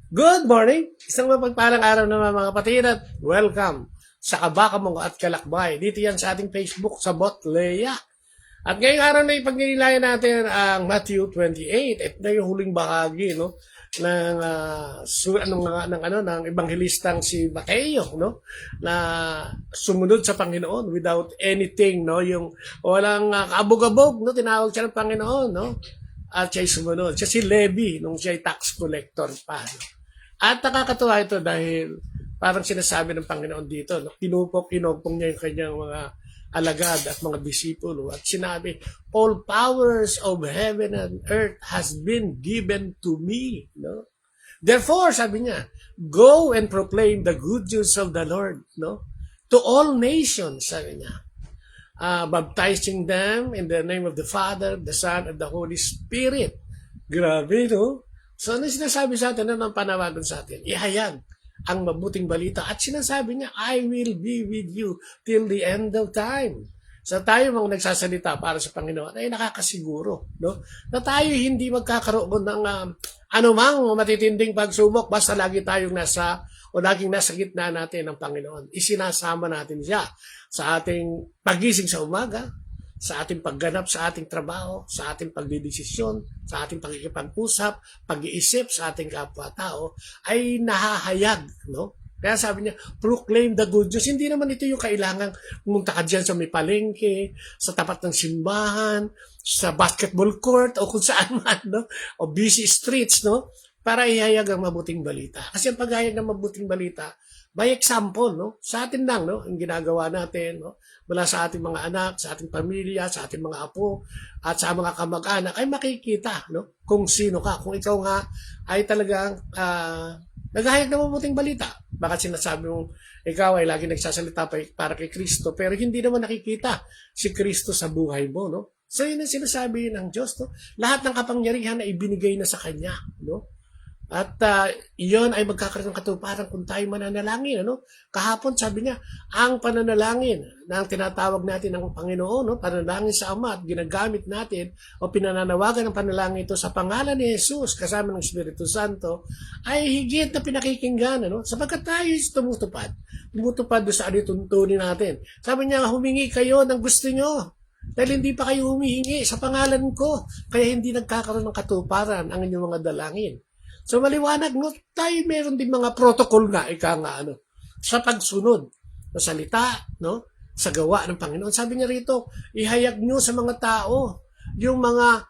Good morning! Isang mapagpalang araw naman mga kapatid at welcome sa Kabakamongo at Kalakbay. Dito yan sa ating Facebook sa Botleya. At ngayong araw na ipagninilayan natin ang Matthew 28. Ito na yung huling bahagi ng ng ebanghelistang si Mateo, na sumunod sa Panginoon without anything, yung walang kaabog-abog, tinawag siya ng Panginoon, at siya'y sumunod. Siya si Levi nung siya'y tax collector pa. At nakakatuwa ito dahil parang sinasabi ng Panginoon dito, kinupong niya yung kanyang mga alagad at mga disipulo at sinabi, all powers of heaven and earth has been given to me. Therefore, sabi niya, go and proclaim the good news of the Lord, to all nations, sabi niya. Baptizing them in the name of the Father, the Son, and the Holy Spirit. Grabe, no? So, ano sinasabi sa atin? Ano ang panawagan sa atin? Ihayag ang mabuting balita. At sinasabi niya, I will be with you till the end of time. So, tayo mga nagsasalita para sa Panginoon ay nakakasiguro, na tayo hindi magkakaroon ng anumang matitinding pagsubok basta lagi tayong laging nasa gitna natin ng Panginoon. Isinasama natin siya sa ating pagising sa umaga, sa ating pagganap sa ating trabaho, sa ating pagdidesisyon, sa ating pagkikipag-usap, pag-iisip sa ating kapwa-tao, ay nahahayag, Kaya sabi niya, proclaim the good news. Hindi naman ito yung kailangan pumunta ka dyan sa may palengke, sa tapat ng simbahan, sa basketball court, o kung saan man, o busy streets, para ihayag ang mabuting balita. Kasi ang paghayag ng mabuting balita, by example, sa atin lang, ang ginagawa natin, mula sa ating mga anak, sa ating pamilya, sa ating mga apo, at sa mga kamag-anak, ay makikita, kung sino ka. Kung ikaw nga ay talagang naghahayag ng mabuting balita. Baka sinasabi mong ikaw ay lagi nagsasalita para kay Kristo, pero hindi naman nakikita si Kristo sa buhay mo, So yun ang sinasabi ng Diyos, Lahat ng kapangyarihan ay ibinigay na sa Kanya, At iyon ay magkakaroon ng katuparan kung tayo mananalangin. Kahapon sabi niya, ang pananalangin na ang tinatawag natin ng Panginoon, pananalangin sa Ama at ginagamit natin o pinananawagan ng panalangin ito sa pangalan ni Jesus kasama ng Espiritu Santo ay higit na pinakikinggan. Sapagkat tayo tumutupad doon sa alituntunin natin. Sabi niya, humingi kayo ng gusto nyo. Dahil hindi pa kayo humihingi sa pangalan ko, kaya hindi nagkakaroon ng katuparan ang inyong mga dalangin. So maliwanag, tayo meron din mga protocol nga, sa pagsunod sa salita, sa gawa ng Panginoon. Sabi niya rito, ihayag nyo sa mga tao yung mga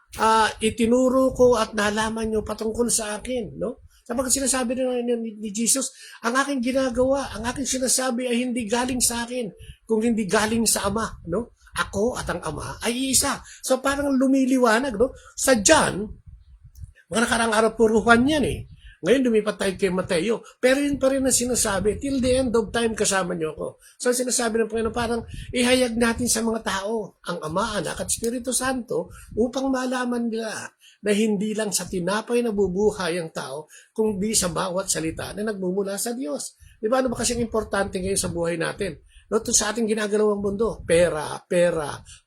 itinuro ko at nalaman nyo patungkol sa akin, Kapag sinasabi ni Jesus, ang aking ginagawa, ang aking sinasabi ay hindi galing sa akin, kung hindi galing sa Ama, Ako at ang Ama ay isa. So parang lumiliwanag, Sa John, mga nakarang araw puro Juan yan eh. Ngayon lumipat tayo kay Mateo. Pero yun pa rin ang sinasabi, till the end of time kasama niyo ako. So sinasabi ng Panginoon, parang ihayag natin sa mga tao, ang Ama, Anak at Espiritu Santo, upang malaman nila na hindi lang sa tinapay na bubuhay ang tao, kundi sa bawat salita na nagmumula sa Diyos. Di ba? Ano ba kasing importante ngayon sa buhay natin? Sa ating ginagalawang mundo, pera,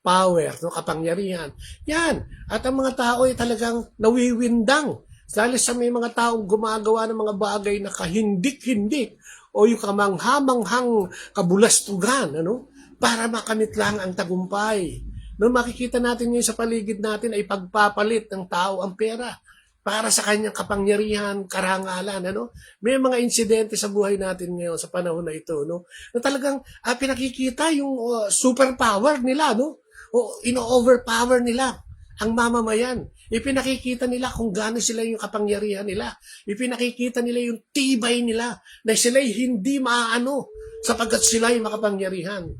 power, kapangyarihan. Yan. At ang mga tao ay talagang nawiwindang. Dahil sa may mga taong gumagawa ng mga bagay na kahindik-hindik o yung kamanghamanghang kabulastugan, para makamit lang ang tagumpay. Makikita natin ngayon sa paligid natin ay pagpapalit ng tao ang pera para sa kanyang kapangyarihan, karangalan, May mga insidente sa buhay natin ngayon sa panahon na ito, na talagang pinakikita yung superpower nila, O ino-overpower nila ang mamamayan. Ipinakikita nila kung gaano sila yung kapangyarihan nila. Ipinakikita nila yung tibay nila na sila'y hindi maaano sapagkat sila'y makapangyarihan.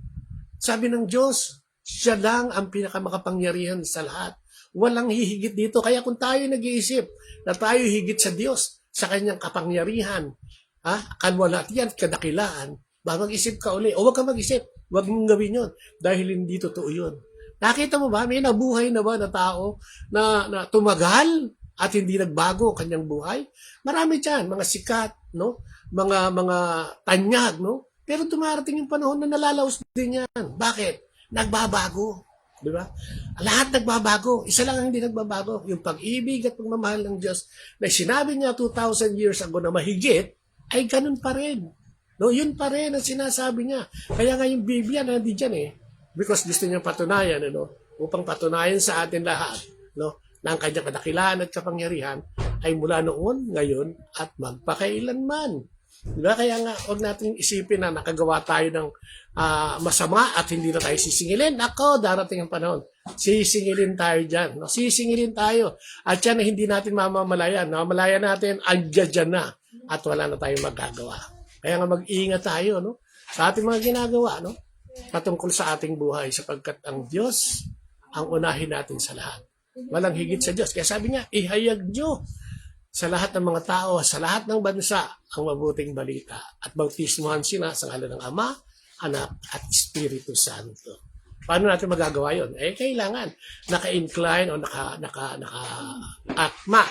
Sabi ng Diyos, siya lang ang pinakamakapangyarihan sa lahat. Walang hihigit dito. Kaya kung tayo nag-iisip na tayo higit sa Diyos, sa kanyang kapangyarihan, kanwalatian, kadakilaan, mag-isip ka uli. O huwag ka mag-isip. Huwag mong gawin yun. Dahil hindi totoo yun. Nakita mo ba? May nabuhay na ba na tao na tumagal at hindi nagbago ang kanyang buhay? Marami dyan. Mga sikat, mga tanyag, Pero dumarating yung panahon na nalalaos din yan. Bakit? Nagbabago. Di ba? Lahat nagbabago. Isa lang ang hindi nagbabago. Yung pag-ibig at pagmamahal ng Diyos na sinabi niya 2,000 years ago na mahigit, ay ganun pa rin. No, yun pa rin ang sinasabi niya. Kaya nga yung Biblia na di dyan because gusto niya patunayan, upang patunayan sa atin lahat, na ang kanyang kadakilaan at kapangyarihan ay mula noon, ngayon, at magpakailanman. Diba? Kaya nga, huwag natin isipin na nakagawa tayo ng masama at hindi na tayo sisingilin. Ako, darating ang panahon. Sisingilin tayo dyan. No? Sisingilin tayo. At yan na hindi natin mamamalayan. Mamalayan natin, andyan na. At wala na tayong magagawa. Kaya nga mag-iingat tayo sa ating mga ginagawa patungkol sa ating buhay sapagkat ang Diyos ang unahin natin sa lahat. Walang higit sa Diyos. Kaya sabi niya, ihayag nyo sa lahat ng mga tao, sa lahat ng bansa, ang mabuting balita. At bautismuhan sila sa ngalan ng Ama, Anak, at Espiritu Santo. Paano natin magagawa yun? Kailangan naka-incline o naka-akma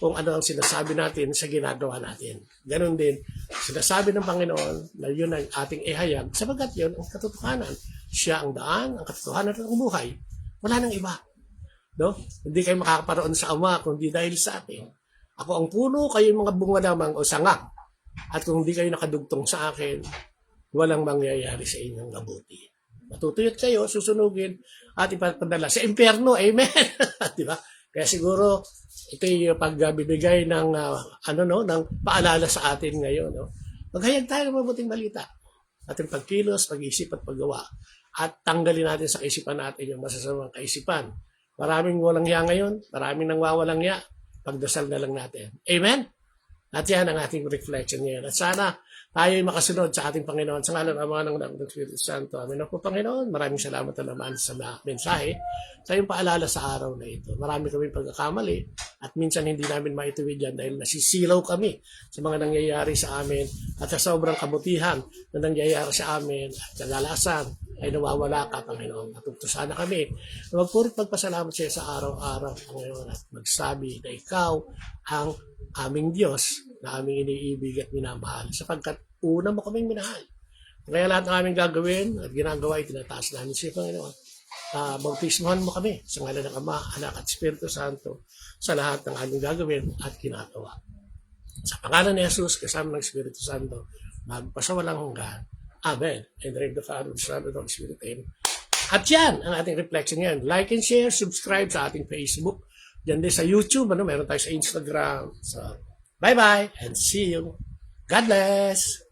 kung ano ang sinasabi natin sa ginagawa natin. Ganon din, sinasabi ng Panginoon na yun ang ating ihayag, sapagkat yun ang katotohanan. Siya ang daan, ang katotohanan ng buhay. Wala nang iba. Hindi kayo makakaparoon sa Ama kung di dahil sa akin. Ako ang puno, kayo mga bunga lamang o sanga. At kung hindi kayo nakadugtong sa akin, walang mangyayari sa inyong mabuti. Matutuyot kayo, susunugin, at ipapadala sa impyerno. Amen. Diba? Kaya siguro, ito yung pagbibigay ng, ng paalala sa atin ngayon. Maghayag tayo ng mabuting balita. Ating pagkilos, pag-isip at paggawa. At tanggalin natin sa kaisipan natin yung masasamang kaisipan. Maraming walang hiya ngayon, maraming nang wawalang hiya. Pagdasal na lang natin. Amen? At yan ang ating reflection ngayon. At sana tayo'y makasunod sa ating Panginoon sa ngalan ng Ama ng Espiritu Santo. Amen po, Panginoon. Maraming salamat na naman sa mensahe, sa iyong paalala sa araw na ito. Marami kami pagkakamali at minsan hindi namin maituwid yan dahil nasisilaw kami sa mga nangyayari sa amin at sa sobrang kabutihan na nangyayari sa amin at kagalasan ay nawawala ka, Panginoon. Natugto sana kami na magpurit magpasalamat sa iyo sa araw-araw, Panginoon, at magsabi na ikaw ang aming Diyos na aming iniibig at minamahal sapagkat una mo kaming minahal. Kaya lahat ng aming gagawin at ginagawa ay tinataas namin sa iyo, Panginoon. Bautismohan mo kami sa ngalan ng Ama, Anak at Espiritu Santo sa lahat ng aming gagawin at ginagawa. Sa pangalan ni Jesus, kasama ng Espiritu Santo, magpasawalang hanggan. Amen. In the name of the Father, the Son, and the Holy Spirit. Amen. At yan ang ating reflection ngayon. Like and share, subscribe sa ating Facebook. Diyan din sa YouTube, meron tayo sa Instagram. So, bye-bye and see you. God bless.